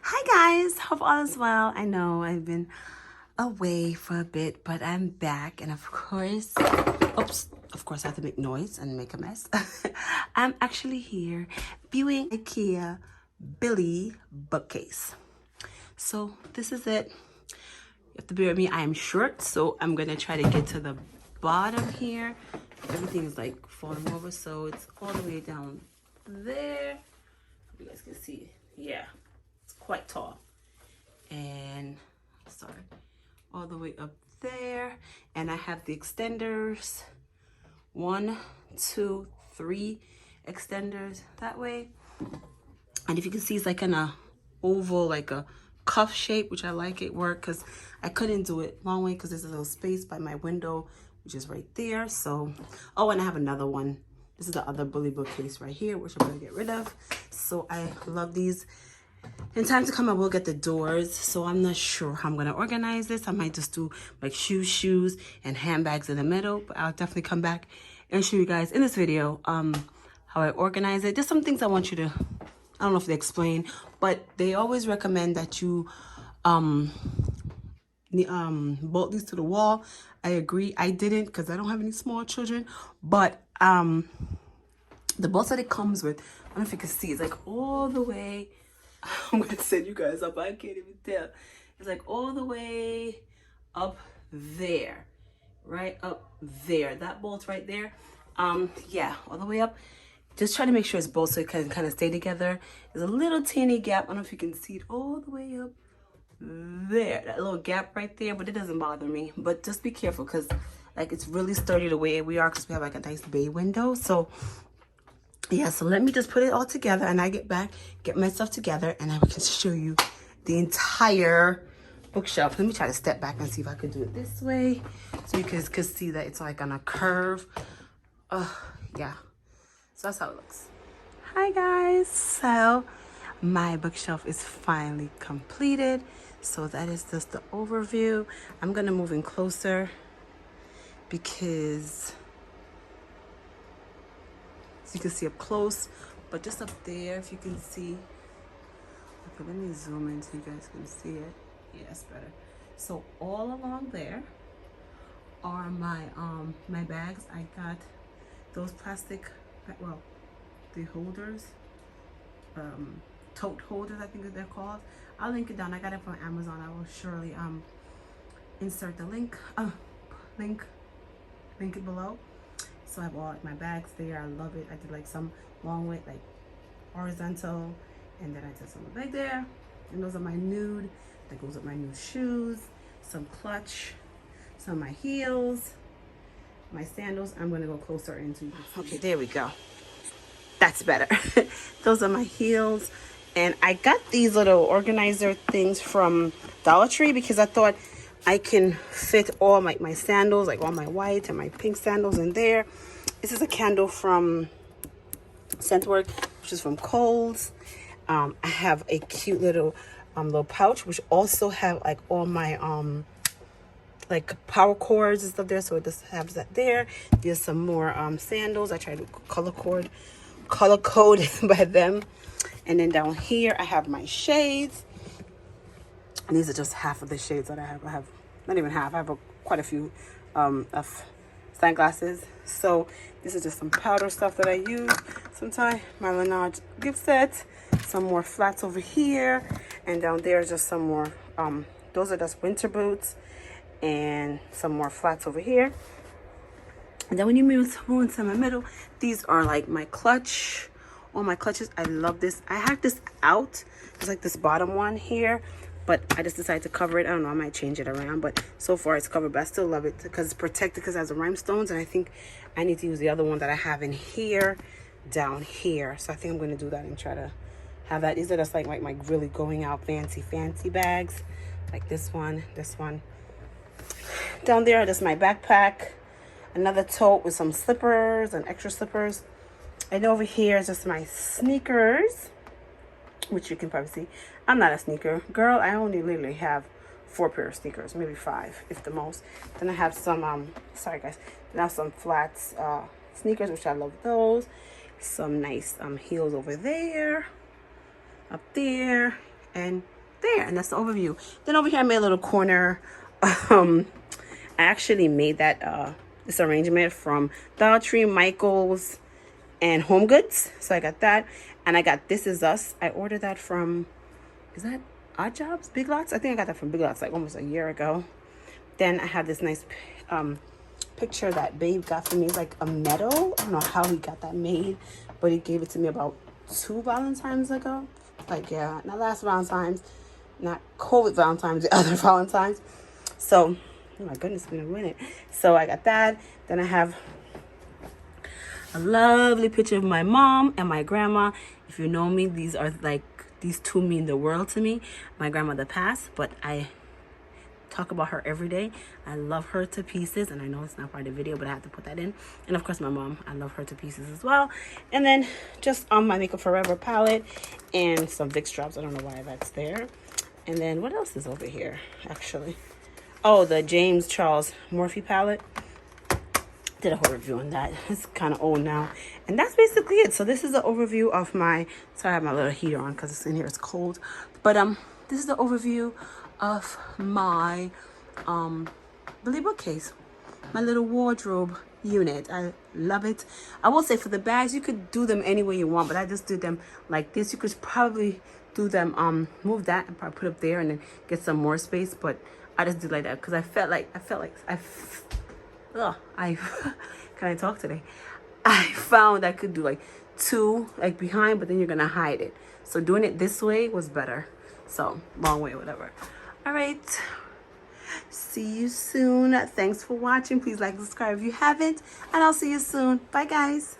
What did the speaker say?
Hi guys, hope all is well. I know I've been away for a bit, but I'm back, and of course I have to make noise and make a mess. I'm actually here viewing IKEA Billy bookcase. So this is it. You have to bear with me. I am short, so I'm gonna try to get to the bottom here. Everything is like falling over, so it's all the way down there. You guys can see, yeah, it's quite tall. And sorry, all the way up there. And I have the extenders, 1, 2, 3 extenders that way. And if you can see, it's like in a oval, like a cuff shape, which I like. It work because I couldn't do it long way because there's a little space by my window, which is right there. So, oh, and I have another one. This is the other bully bookcase right here, which I'm gonna get rid of. So I love these. In time to come, I will get the doors, so I'm not sure how I'm gonna organize this. I might just do like shoes, and handbags in the middle, but I'll definitely come back and show you guys in this video how I organize it. Just some things I want you to, I don't know if they explain, but they always recommend that you bolt these to the wall. I agree. I didn't because I don't have any small children, but the bolts that it comes with, I don't know if you can see, it's like all the way. I'm gonna send you guys up. I can't even tell. It's like all the way up there, right up there. That bolt right there. Yeah, all the way up. Just try to make sure it's both so it can kind of stay together. There's a little teeny gap. I don't know if you can see it all the way up there. That little gap right there, but it doesn't bother me. But just be careful because like it's really sturdy the way we are because we have like a nice bay window. So yeah, so let me just put it all together and I get back, get my stuff together, and I can show you the entire bookshelf. Let me try to step back and see if I can do it this way so you guys can see that it's like on a curve. Yeah, so that's how it looks. Hi guys, so my bookshelf is finally completed. So that is just the overview. I'm gonna move in closer because you can see up close, but just up there, if you can see. Okay, let me zoom in so you guys can see it. Yeah, that's better. So all along there are my bags. I got those plastic, well, the holders, tote holders, I think they're called. I'll link it down. I got it from Amazon. I will surely insert the link it below. So I have all my bags there. I love it. I did like some long way, like horizontal, and then I did some back there. And those are my nude. That goes with my new shoes, some clutch, some of my heels, my sandals. I'm gonna go closer into. Okay, there we go. That's better. Those are my heels, and I got these little organizer things from Dollar Tree because I thought I can fit all my sandals, like all my white and my pink sandals in there. This is a candle from Scentwork, which is from Kohl's. I have a cute little pouch, which also have like all my like power cords and stuff there. So it just has that there. There's some more sandals. I tried to color code by them. And then down here I have my shades. And these are just half of the shades that I have. I have not even half. I have quite a few of sunglasses. So this is just some powder stuff that I use sometimes. My Laneige gift set. Some more flats over here. And down there is just some more. Those are just winter boots. And some more flats over here. And then when you move into my middle, these are like my clutch. All my clutches. I love this. I have this out. It's like this bottom one here. But I just decided to cover it. I don't know, I might change it around. But so far it's covered. But I still love it because it's protected because it has the rhinestones. And I think I need to use the other one that I have in here, down here. So I think I'm going to do that and try to have that. These are just like my really going out fancy bags. Like this one. Down there, just my backpack. Another tote with some slippers and extra slippers. And over here is just my sneakers, which you can probably see. I'm not a sneaker girl. I only literally have 4 pair of sneakers, maybe 5 if the most. Then I have some sorry guys, then I have some flats sneakers, which I love those. Some nice heels over there, up there, and there, and that's the overview. Then over here I made a little corner. I actually made that this arrangement from Dollar Tree, Michael's, and Home Goods. So I got that, and I got This Is Us. I ordered that from, is that Odd Jobs, Big Lots? I think I got that from Big Lots like almost a year ago. Then I have this nice picture that Babe got for me. It's like a medal. I don't know how he got that made, but he gave it to me about 2 Valentines ago. Like, yeah, not last Valentine's, not COVID Valentine's, the other Valentine's. So, oh my goodness, it's been a minute. So I got that. Then I have a lovely picture of my mom and my grandma. If you know me, these are like, these two mean the world to me. My grandmother passed, but I talk about her every day. I love her to pieces, and I know it's not part of the video, but I have to put that in. And of course my mom, I love her to pieces as well. And then just on my Makeup Forever palette and some Vicks drops. I don't know why that's there. And then what else is over here actually? Oh, the James Charles Morphe palette. Did a whole review on that. It's kind of old now, and that's basically it. So this is the overview of my, sorry I have my little heater on because it's in here, it's cold, but this is the overview of my Billy bookcase, my little wardrobe unit. I love it. I will say for the bags, you could do them any way you want, but I just did them like this. You could probably do them move that and probably put up there and then get some more space, but I just did like that because I felt like can I talk today? I found I could do like 2 like behind, but then you're gonna hide it. So doing it this way was better. So long way, whatever. All right. See you soon. Thanks for watching. Please like, subscribe if you haven't, and I'll see you soon. Bye, guys.